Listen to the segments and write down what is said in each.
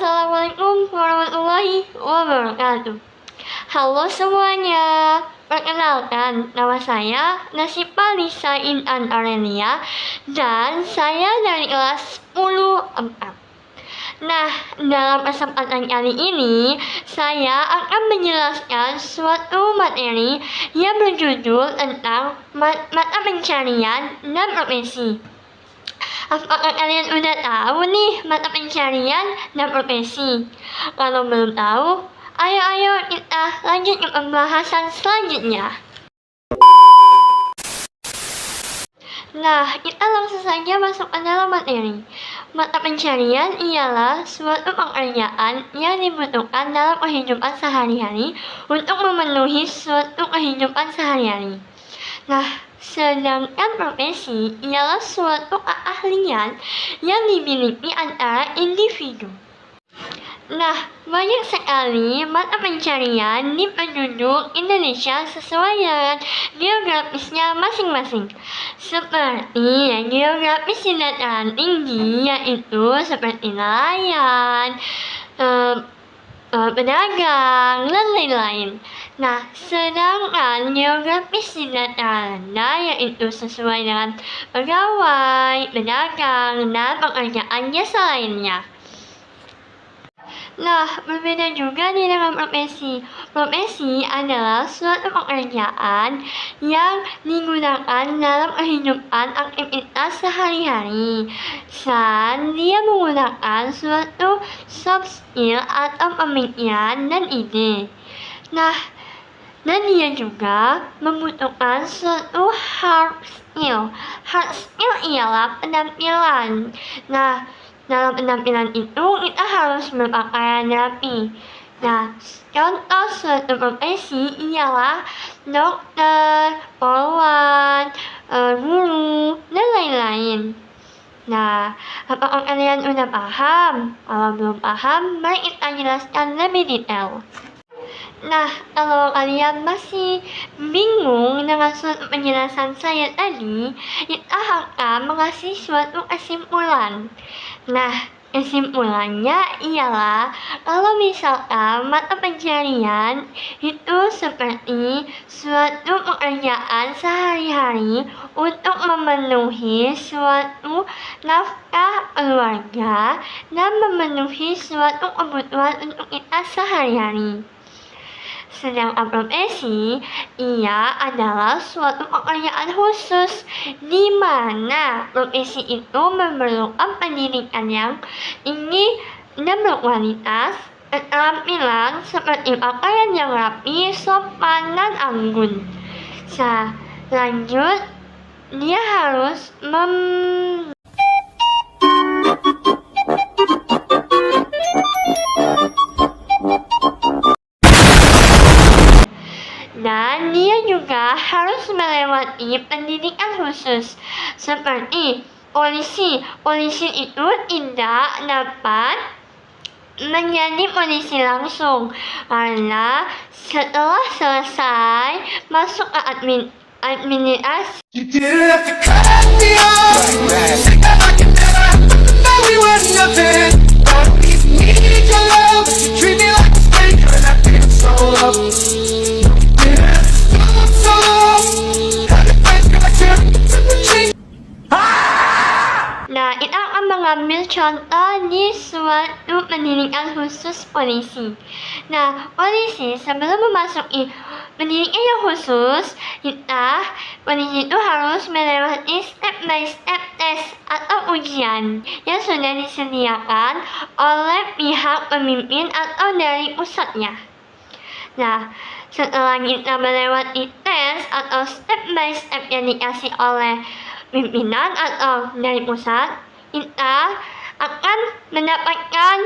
Assalamualaikum warahmatullahi wabarakatuh. Halo semuanya, perkenalkan nama saya Nasipa Lisa Intan Aurelia dan saya dari kelas 10 4. Nah, dalam kesempatan kali ini saya akan menjelaskan suatu materi yang berjudul tentang mata pencarian dan profesi. Apakah kalian udah tahu nih mata pencarian dan profesi? Kalau belum tahu, ayo kita lanjut ke pembahasan selanjutnya. Nah, kita langsung saja masuk ke dalam materi. Mata pencarian ialah suatu pekerjaan yang dibutuhkan dalam kehidupan sehari-hari untuk memenuhi suatu kehidupan sehari-hari. Nah, sedangkan profesi ialah suatu keahlian yang dimiliki antara individu. Nah, banyak sekali mata pencarian di penduduk Indonesia sesuai dengan geografisnya masing-masing. Seperti geografis di dataran tinggi, yaitu seperti nelayan, pedagang, dan lain-lain. Nah, sedangkan geografis di dataran rendah yaitu sesuai dengan pegawai, pedagang, dan pekerjaan jasa lainnya. Nah, berbeda juga dengan profesi. Profesi adalah suatu pekerjaan yang digunakan dalam kehidupan aktivitas sehari-hari. Dan dia menggunakan suatu soft skill atau pemikiran dan ide. Nah, dan dia juga membutuhkan suatu hard skill. Hard skill ialah penampilan. Nah, dalam penampilan itu kita harus berpakaian rapi. Nah, contoh suatu profesi ialah dokter, polwan, guru, dan lain-lain. Nah, apakah kalian udah paham? Kalau belum paham, mari kita jelaskan lebih detail. Nah, kalau kalian masih bingung dengan suatu penjelasan saya tadi, kita akan mengasih suatu kesimpulan. Nah, kesimpulannya ialah kalau misalkan mata pencarian itu seperti suatu pekerjaan sehari-hari untuk memenuhi suatu nafkah keluarga dan memenuhi suatu kebutuhan untuk kita sehari-hari. Sedangkan profesi, ia adalah suatu pekerjaan khusus di mana profesi itu memerlukan pendidikan yang tinggi dan berkualitas, keterampilan seperti pakaian yang rapi, sopan, dan anggun. Nah, lanjut, dia harus dan dia juga harus melewati pendidikan khusus seperti polisi. Polisi itu tidak dapat menjadi polisi langsung karena setelah selesai masuk ke administrasi. You didn't have to cut me off. Said that I could never have to know we were nothing. I don't even need your love, but you treat me like a stranger, and I feel so low. Nah, kita akan mengambil contoh di suatu pendidikan khusus polisi. Nah, polisi sebelum memasuki pendidikan yang khusus, polisi itu harus melewati step by step tes atau ujian yang sudah disediakan oleh pihak pemimpin atau dari pusatnya. Nah, setelah kita melewati tes atau step by step yang dikasih oleh pimpinan atau dari pusat, kita akan mendapatkan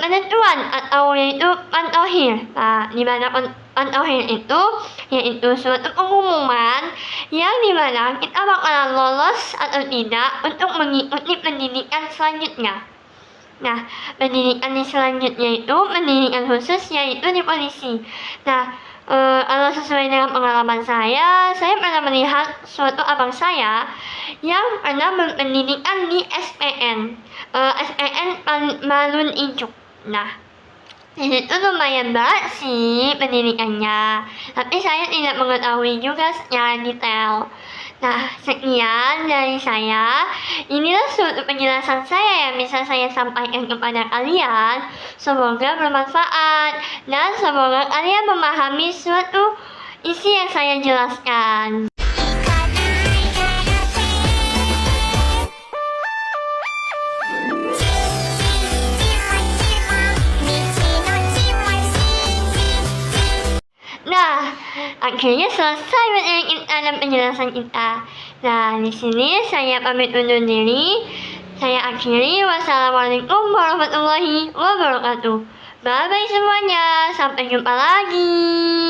penentuan atau yaitu pantohir. Nah, di mana pantohir itu yaitu suatu pengumuman yang dimana kita bakalan lolos atau tidak untuk mengikuti pendidikan selanjutnya. Nah, pendidikan selanjutnya itu pendidikan khusus yaitu di polisi. Nah, kalau sesuai dengan pengalaman saya pernah melihat suatu abang saya yang pernah berpendidikan di SPN Malun Ijuk. Nah, itu lumayan berat sih pendidikannya, tapi saya tidak mengetahui juga secara detail. Nah, sekian dari saya. Inilah suatu penjelasan saya yang bisa saya sampaikan kepada kalian. Semoga bermanfaat dan semoga kalian memahami suatu isi yang saya jelaskan. Nah, akhirnya selesai materi kita dan penjelasan kita. Nah, di sini saya pamit undur diri. Saya akhiri. Wassalamualaikum warahmatullahi wabarakatuh. Bye bye semuanya. Sampai jumpa lagi.